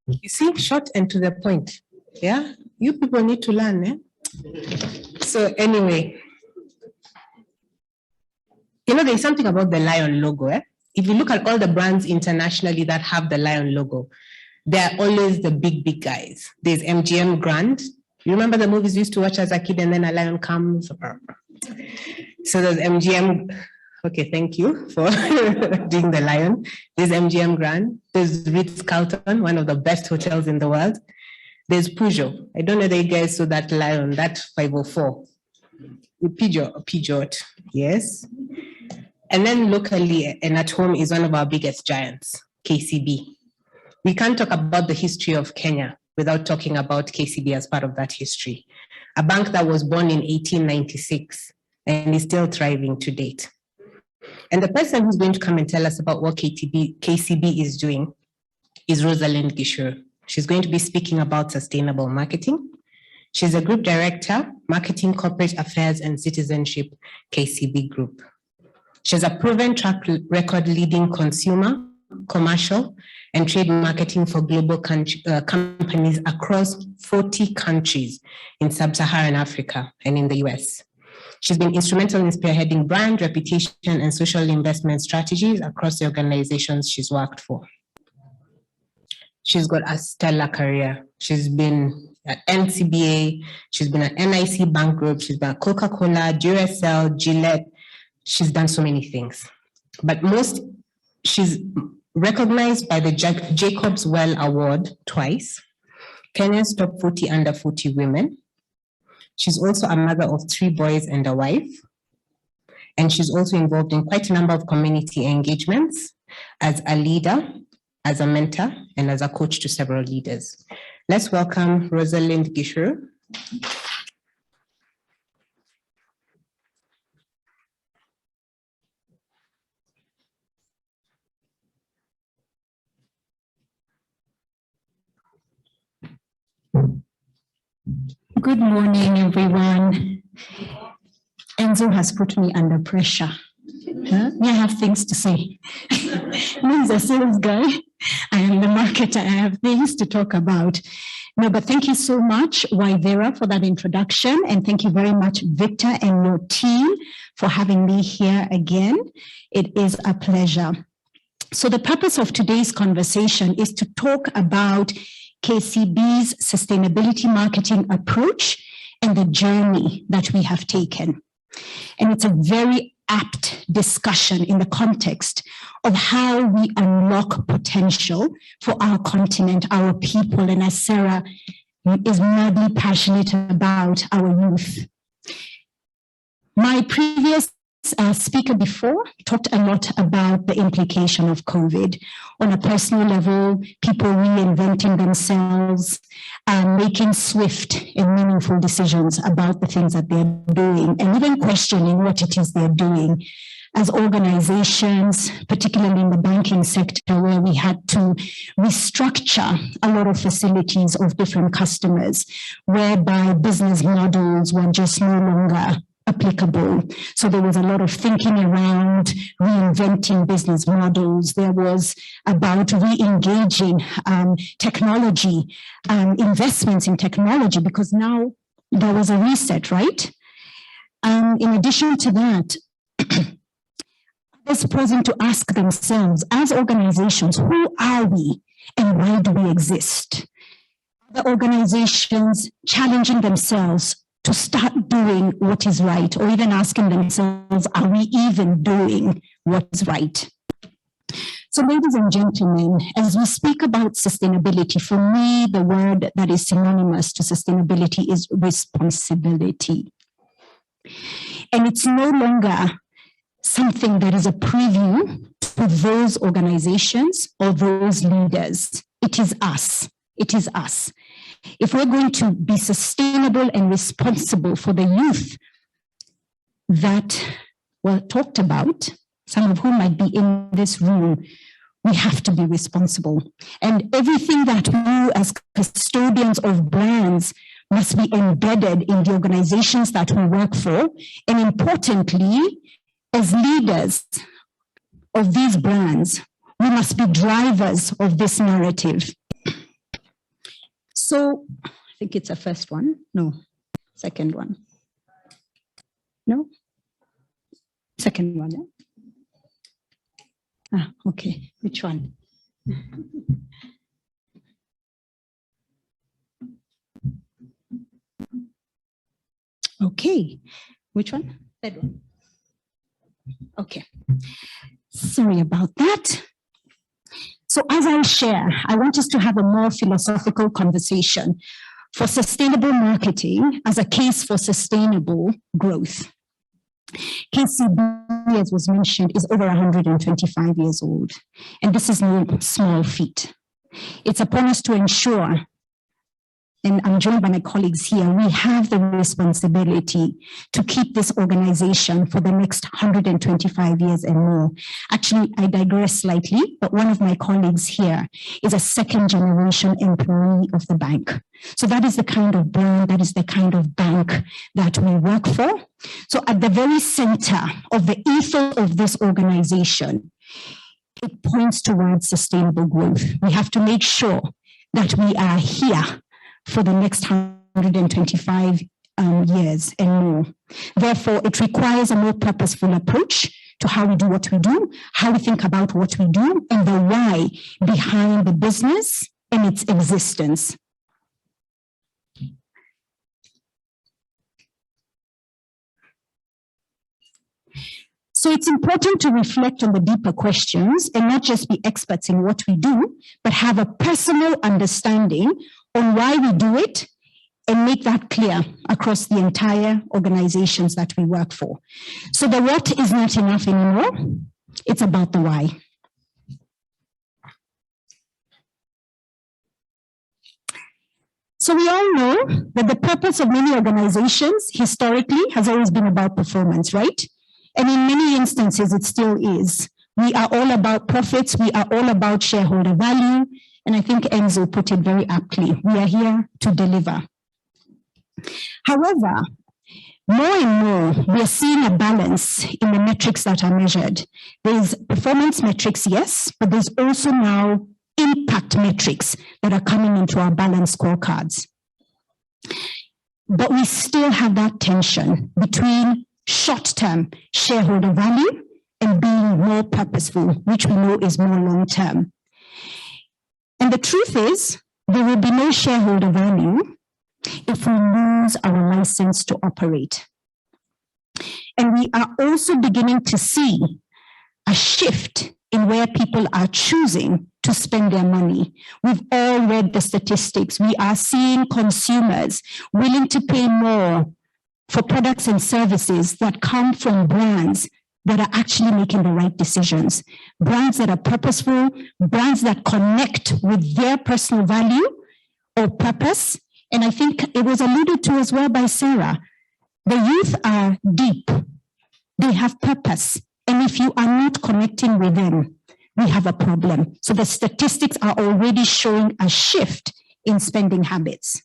You see, short and to the point. Yeah, you people need to learn. Eh? So anyway, you know, there's something about the lion logo. Eh? If you look at all the brands internationally that have the lion logo, they're always the big guys. There's MGM Grand. You remember the movies we used to watch as a kid and then a lion comes? So there's MGM. Okay, thank you for doing the lion. There's MGM Grand. There's Ritz-Carlton, one of the best hotels in the world. There's Peugeot. I don't know that you guys saw that lion, that 504. Peugeot, yes. And then locally and at home is one of our biggest giants, KCB. We can't talk about the history of Kenya without talking about KCB as part of that history. A bank that was born in 1896 and is still thriving to date. And the person who's going to come and tell us about what KCB is doing is Rosalind Gichuru. She's going to be speaking about sustainable marketing. She's a group director, marketing, corporate affairs, and citizenship, KCB Group. She has a proven track record leading consumer, commercial, and trade marketing for global companies across 40 countries in sub-Saharan Africa and in the US. She's been instrumental in spearheading brand, reputation, and social investment strategies across the organizations she's worked for. She's got a stellar career. She's been at NCBA, she's been at NIC Bank Group, she's been at Coca-Cola, Duracell, Gillette. She's done so many things. But she's recognized by the Jacobs Well Award twice, Kenya's top 40 under 40 women. She's also a mother of 3 boys and a wife. And she's also involved in quite a number of community engagements as a leader, as a mentor, and as a coach to several leaders. Let's welcome Rosalind Gichuru. Good morning, everyone. Enzo has put me under pressure. I have things to say. He's a sales guy. I am the marketer. I have things to talk about. No, but thank you so much, Waivera, for that introduction. And thank you very much, Victor and your team, for having me here again. It is a pleasure. So the purpose of today's conversation is to talk about KCB's sustainability marketing approach and the journey that we have taken. And it's a very apt discussion in the context of how we unlock potential for our continent, our people, and as Sarah is madly passionate about, our youth. My previous speaker before talked a lot about the implication of COVID. On a personal level, people reinventing themselves, making swift and meaningful decisions about the things that they're doing, and even questioning what it is they're doing. As organizations, particularly in the banking sector, where we had to restructure a lot of facilities of different customers, whereby business models were just no longer applicable. So there was a lot of thinking around reinventing business models. There was about re-engaging technology, investments in technology, because now there was a reset, right? In addition to that, others pausing to ask themselves, as organizations, who are we and why do we exist? Other organizations challenging themselves to start doing what is right, or even asking themselves, are we even doing what is right? So ladies and gentlemen, as we speak about sustainability, for me, the word that is synonymous to sustainability is responsibility. And it's no longer something that is a preview to those organizations or those leaders. It is us. It is us. If we're going to be sustainable and responsible for the youth that were talked about, some of whom might be in this room, we have to be responsible. And everything that we do as custodians of brands must be embedded in the organizations that we work for. And importantly, as leaders of these brands, we must be drivers of this narrative. So I think it's a first one. No, second one. No? Second one, yeah? Ah, okay. Which one? Okay. Which one? Third one. Okay. Sorry about that. So as I share, I want us to have a more philosophical conversation for sustainable marketing as a case for sustainable growth. KCB, as was mentioned, is over 125 years old, and this is no small feat. It's upon us to ensure, and I'm joined by my colleagues here, we have the responsibility to keep this organization for the next 125 years and more. Actually, I digress slightly, but one of my colleagues here is a second generation employee of the bank. So that is the kind of brand, that is the kind of bank that we work for. So at the very center of the ethos of this organization, it points towards sustainable growth. We have to make sure that we are here for the next 125 years and more. Therefore, it requires a more purposeful approach to how we do what we do, how we think about what we do, and the why behind the business and its existence. So it's important to reflect on the deeper questions and not just be experts in what we do, but have a personal understanding on why we do it and make that clear across the entire organizations that we work for. So the what is not enough anymore. It's about the why. So we all know that the purpose of many organizations historically has always been about performance, right? And in many instances, it still is. We are all about profits. We are all about shareholder value. And I think Enzo put it very aptly. We are here to deliver. However, more and more, we are seeing a balance in the metrics that are measured. There's performance metrics, yes, but there's also now impact metrics that are coming into our balance scorecards. But we still have that tension between short-term shareholder value and being more purposeful, which we know is more long-term. And the truth is, there will be no shareholder value if we lose our license to operate. And we are also beginning to see a shift in where people are choosing to spend their money. We've all read the statistics. We are seeing consumers willing to pay more for products and services that come from brands that are actually making the right decisions, brands that are purposeful, brands that connect with their personal value or purpose. And I think it was alluded to as well by Sarah. The youth are deep. They have purpose. And if you are not connecting with them, we have a problem. So the statistics are already showing a shift in spending habits.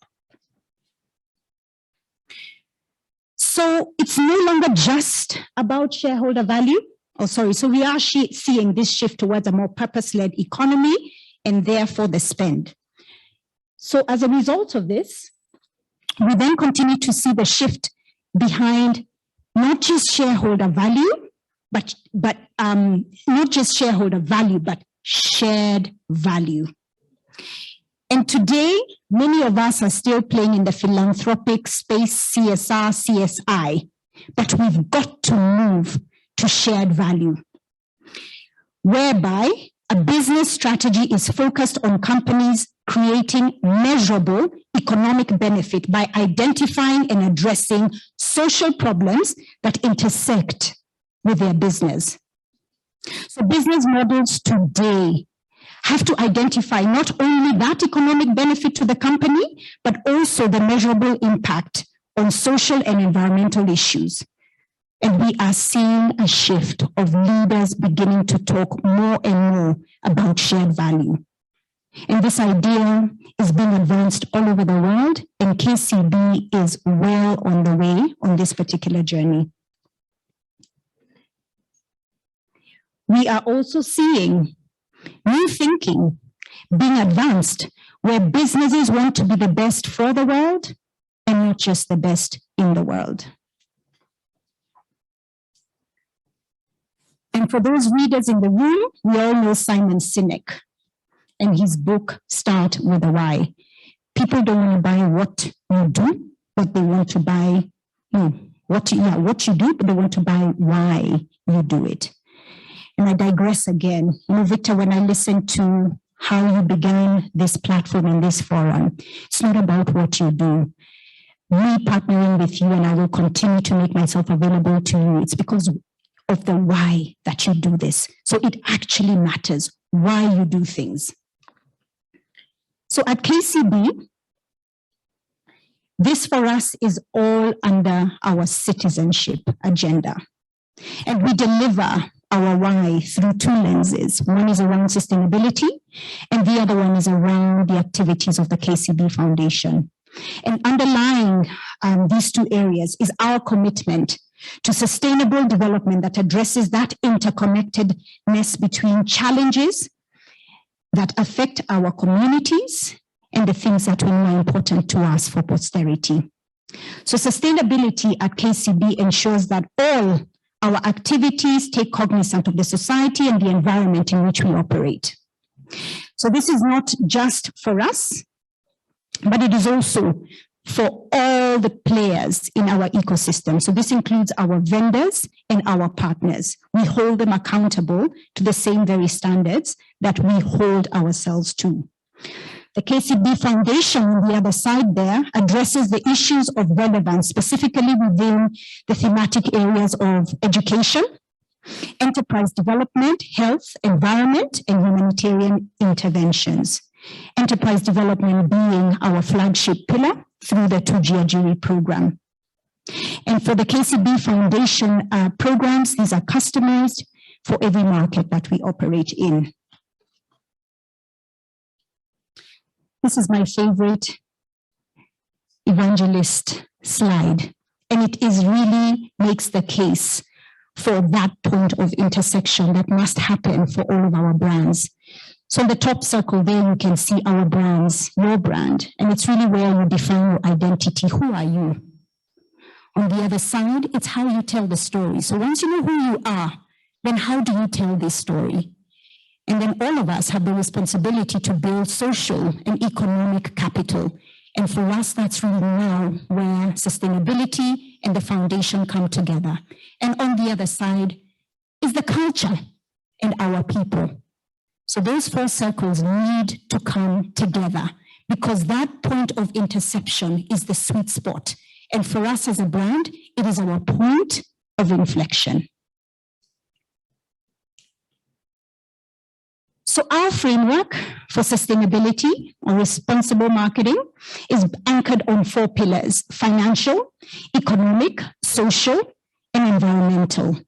So it's no longer just about shareholder value. So we are seeing this shift towards a more purpose-led economy and therefore the spend. So as a result of this, we then continue to see the shift behind not just shareholder value, but not just shareholder value, but shared value. And today, many of us are still playing in the philanthropic space, CSR, CSI, but we've got to move to shared value, whereby a business strategy is focused on companies creating measurable economic benefit by identifying and addressing social problems that intersect with their business. So business models today have to identify not only that economic benefit to the company, but also the measurable impact on social and environmental issues. And we are seeing a shift of leaders beginning to talk more and more about shared value. And this idea is being advanced all over the world, and KCB is well on the way on this particular journey. We are also seeing new thinking being advanced, where businesses want to be the best for the world and not just the best in the world. And for those readers in the room, we all know Simon Sinek and his book, Start with a Why. People don't want to buy what you do, but they want to buy what you do, but they want to buy why you do it. And I digress again. Victor, when I listen to how you began this platform and this forum, it's not about what you do. Me partnering with you, and I will continue to make myself available to you. It's because of the why that you do this. So it actually matters why you do things. So at KCB, this for us is all under our citizenship agenda. And we deliver our why through two lenses. One is around sustainability, and the other one is around the activities of the KCB Foundation. And underlying these two areas is our commitment to sustainable development that addresses that interconnectedness between challenges that affect our communities and the things that we know are important to us for posterity. So sustainability at KCB ensures that all our activities take cognizance of the society and the environment in which we operate. So this is not just for us, but it is also for all the players in our ecosystem. So this includes our vendors and our partners. We hold them accountable to the same very standards that we hold ourselves to. The KCB Foundation on the other side there addresses the issues of relevance, specifically within the thematic areas of education, enterprise development, health, environment, and humanitarian interventions. Enterprise development being our flagship pillar through the Gichuru program. And for the KCB Foundation programs, these are customized for every market that we operate in. This is my favorite evangelist slide, and it is really makes the case for that point of intersection that must happen for all of our brands. So in the top circle there, you can see our brands, your brand, and it's really where you define your identity. Who are you? On the other side, it's how you tell the story. So once you know who you are, then how do you tell this story? And then all of us have the responsibility to build social and economic capital. And for us, that's really now where sustainability and the foundation come together. And on the other side is the culture and our people. So those four circles need to come together because that point of intersection is the sweet spot. And for us as a brand, it is our point of inflection. So our framework for sustainability or responsible marketing is anchored on four pillars: financial, economic, social, and environmental.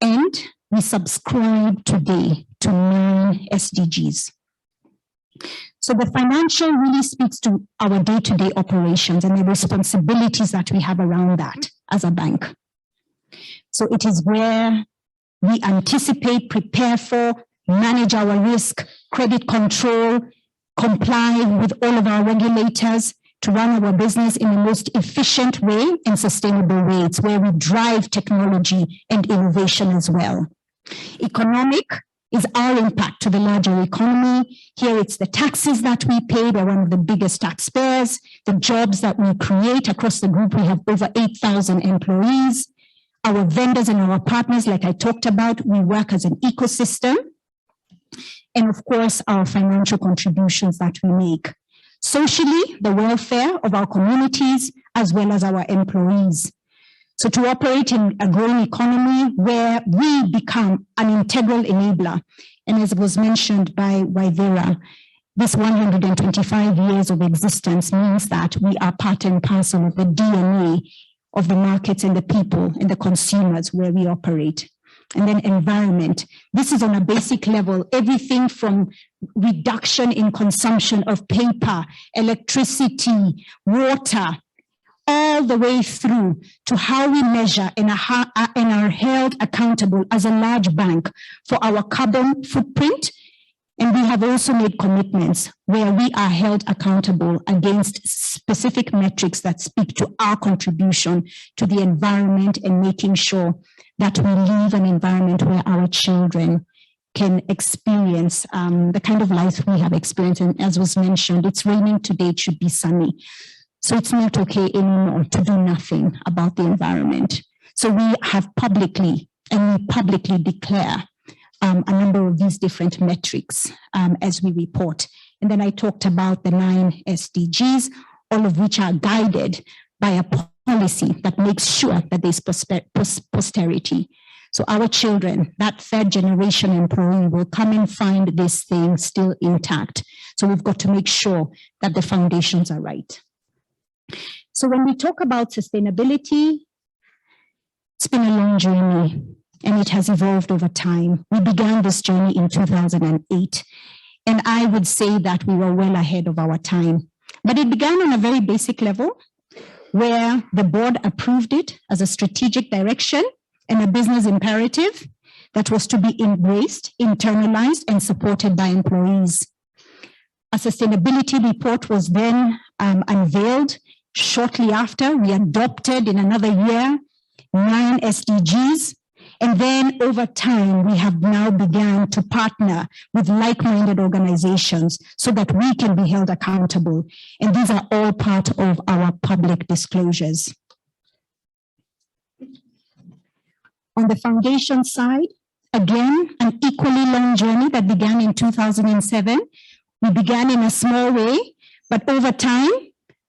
And we subscribe today to 9 SDGs. So the financial really speaks to our day-to-day operations and the responsibilities that we have around that as a bank. So it is where we anticipate, prepare for, manage our risk, credit control, comply with all of our regulators to run our business in the most efficient way and sustainable way. It's where we drive technology and innovation as well. Economic is our impact to the larger economy. Here it's the taxes that we pay. We're one of the biggest taxpayers. The jobs that we create across the group, we have over 8,000 employees. Our vendors and our partners, like I talked about, we work as an ecosystem. And of course, our financial contributions that we make. Socially, the welfare of our communities, as well as our employees. So to operate in a growing economy where we become an integral enabler, and as was mentioned by Waithera, this 125 years of existence means that we are part and parcel of the DNA of the markets and the people and the consumers where we operate. And then environment. This is on a basic level, everything from reduction in consumption of paper, electricity, water, all the way through to how we measure and are held accountable as a large bank for our carbon footprint And we have also made commitments where we are held accountable against specific metrics that speak to our contribution to the environment and making sure that we leave an environment where our children can experience the kind of life we have experienced. And as was mentioned, it's raining today, it should be sunny. So it's not okay anymore to do nothing about the environment. So we have publicly declare a number of these different metrics as we report. And then I talked about the 9 SDGs, all of which are guided by a policy that makes sure that there's posterity. So our children, that third generation employee, will come and find this thing still intact. So we've got to make sure that the foundations are right. So when we talk about sustainability, it's been a long journey and it has evolved over time. We began this journey in 2008, and I would say that we were well ahead of our time. But it began on a very basic level where the board approved it as a strategic direction and a business imperative that was to be embraced, internalized, and supported by employees. A sustainability report was then unveiled. Shortly after, we adopted in another year 9 SDGs. And then over time, we have now begun to partner with like-minded organizations so that we can be held accountable. And these are all part of our public disclosures. On the foundation side, again, an equally long journey that began in 2007. We began in a small way, but over time,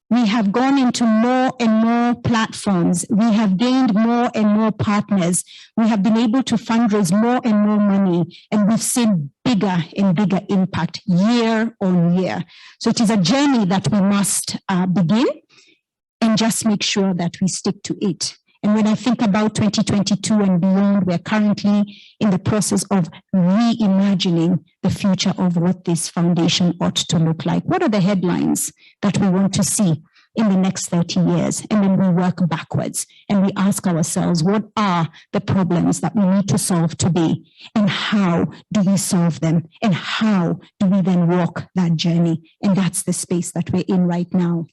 we have gone into more and more platforms. We have gained more and more partners. We have been able to fundraise more and more money, and we've seen bigger and bigger impact year on year. So it is a journey that we must begin and just make sure that we stick to it. And when I think about 2022 and beyond, we're currently in the process of reimagining the future of what this foundation ought to look like. What are the headlines that we want to see in the next 30 years? And then we work backwards and we ask ourselves, what are the problems that we need to solve today? And how do we solve them? And how do we then walk that journey? And that's the space that we're in right now.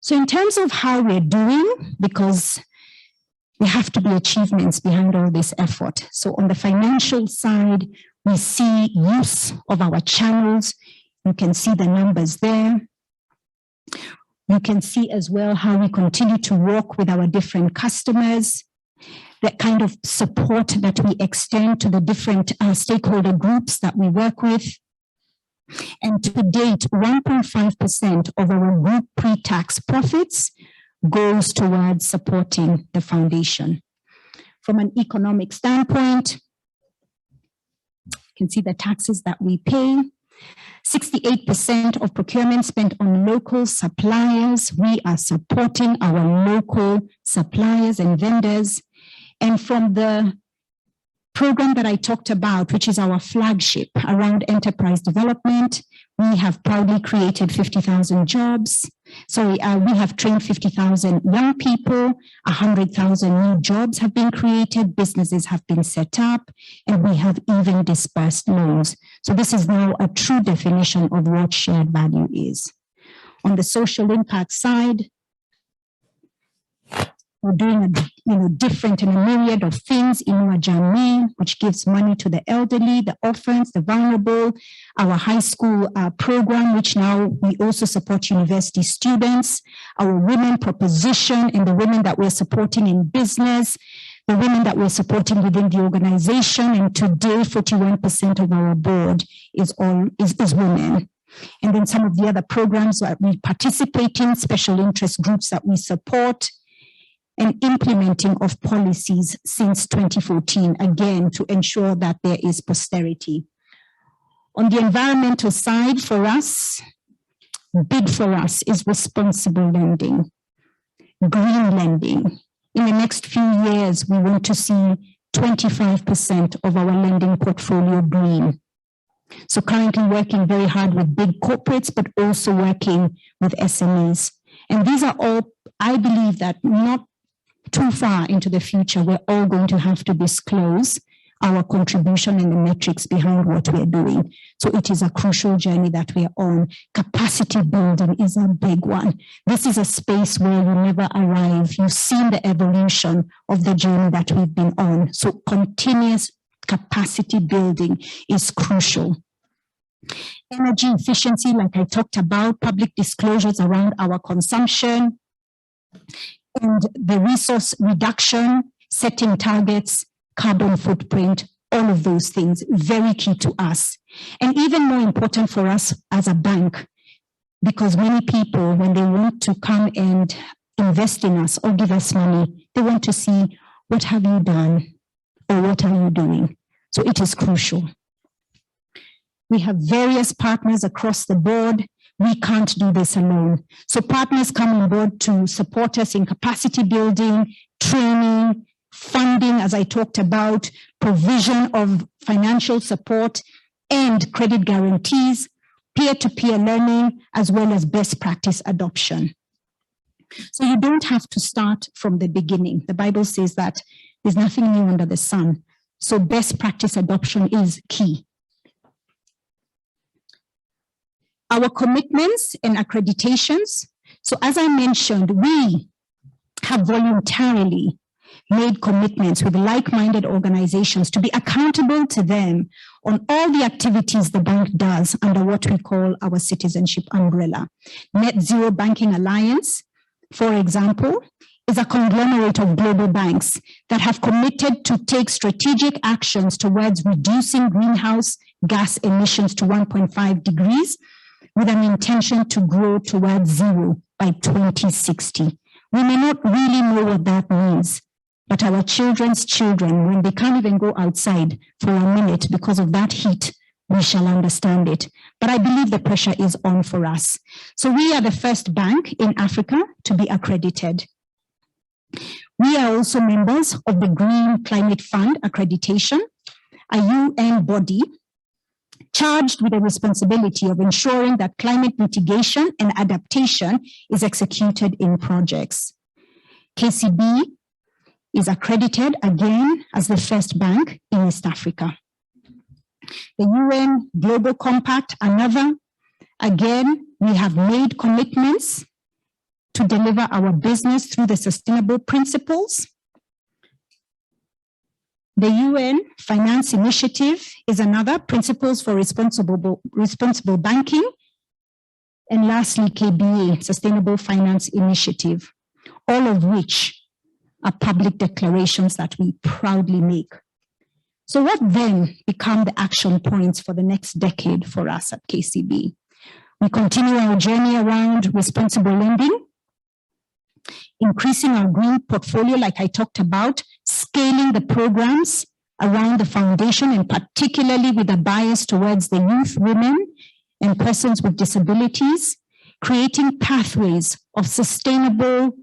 So in terms of how we're doing, because there have to be achievements behind all this effort. So on the financial side, we see use of our channels. You can see the numbers there. You can see as well how we continue to work with our different customers, the kind of support that we extend to the different stakeholder groups that we work with. And to date, 1.5% of our group pre-tax profits goes towards supporting the foundation. From an economic standpoint, you can see the taxes that we pay. 68% of procurement spent on local suppliers. We are supporting our local suppliers and vendors. And from the program that I talked about, which is our flagship around enterprise development, we have proudly created 50,000 jobs. We have trained 50,000 young people, 100,000 new jobs have been created, businesses have been set up, and we have even dispersed loans. So this is now a true definition of what shared value is. On the social impact side, we're doing different and a myriad of things in our journey, which gives money to the elderly, the orphans, the vulnerable, our high school program, which now we also support university students, our women proposition and the women that we're supporting in business, the women that we're supporting within the organization. And today, 41% of our board is women. And then some of the other programs that we participate in, special interest groups that we support, and implementing of policies since 2014, again, to ensure that there is posterity. On the environmental side, for us, big for us is responsible lending, green lending. In the next few years, we want to see 25% of our lending portfolio green. So currently working very hard with big corporates, but also working with SMEs. And these are all, I believe that not too far into the future, we're all going to have to disclose our contribution and the metrics behind what we're doing. So it is a crucial journey that we're on. Capacity building is a big one. This is a space where you never arrive. You've seen the evolution of the journey that we've been on. So continuous capacity building is crucial. Energy efficiency, like I talked about, public disclosures around our consumption, and the resource reduction, setting targets, carbon footprint, all of those things, very key to us. And even more important for us as a bank, because many people, when they want to come and invest in us or give us money, they want to see, what have you done or what are you doing? So it is crucial. We have various partners across the board. We can't do this alone. So partners come on board to support us in capacity building, training, funding, as I talked about, provision of financial support and credit guarantees, peer-to-peer learning, as well as best practice adoption. So you don't have to start from the beginning. The Bible says that there's nothing new under the sun. So best practice adoption is key. Our commitments and accreditations. So as I mentioned, we have voluntarily made commitments with like-minded organizations to be accountable to them on all the activities the bank does under what we call our citizenship umbrella. Net Zero Banking Alliance, for example, is a conglomerate of global banks that have committed to take strategic actions towards reducing greenhouse gas emissions to 1.5 degrees with an intention to grow towards zero by 2060. We may not really know what that means, but our children's children, when they can't even go outside for a minute because of that heat, we shall understand it. But I believe the pressure is on for us. So we are the first bank in Africa to be accredited. We are also members of the Green Climate Fund accreditation, a UN body charged with the responsibility of ensuring that climate mitigation and adaptation is executed in projects. KCB is accredited again as the first bank in East Africa. The UN Global Compact, another. Again, we have made commitments to deliver our business through the sustainable principles. The UN Finance Initiative is another, Principles for Responsible Banking. And lastly, KBA, Sustainable Finance Initiative, all of which are public declarations that we proudly make. So what then become the action points for the next decade for us at KCB? We continue our journey around responsible lending, increasing our green portfolio, like I talked about, scaling the programs around the foundation, and particularly with a bias towards the youth, women, and persons with disabilities, creating pathways of sustainable,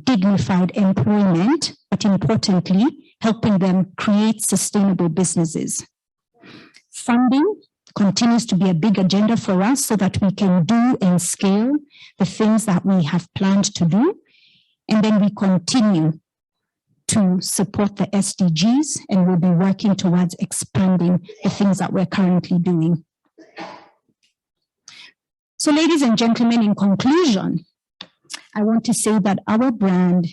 dignified employment, but importantly, helping them create sustainable businesses. Funding continues to be a big agenda for us so that we can do and scale the things that we have planned to do. And then we continue to support the SDGs, and we'll be working towards expanding the things that we're currently doing. So ladies and gentlemen, in conclusion, I want to say that our brand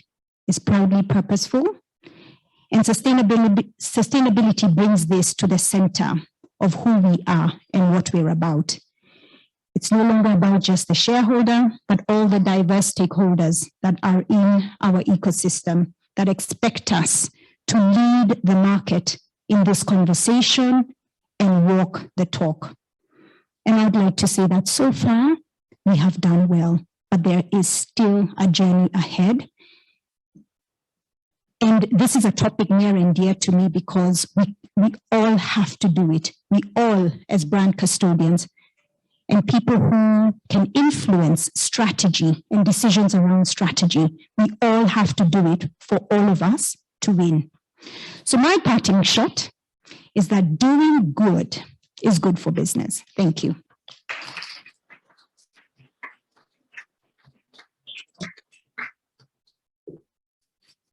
is proudly purposeful, and sustainability brings this to the center of who we are and what we're about. It's no longer about just the shareholder, but all the diverse stakeholders that are in our ecosystem that expect us to lead the market in this conversation and walk the talk. And I'd like to say that so far we have done well, but there is still a journey ahead. And this is a topic near and dear to me because we all have to do it. We all, as brand custodians, and people who can influence strategy and decisions around strategy, we all have to do it for all of us to win. So my parting shot is that doing good is good for business. Thank you.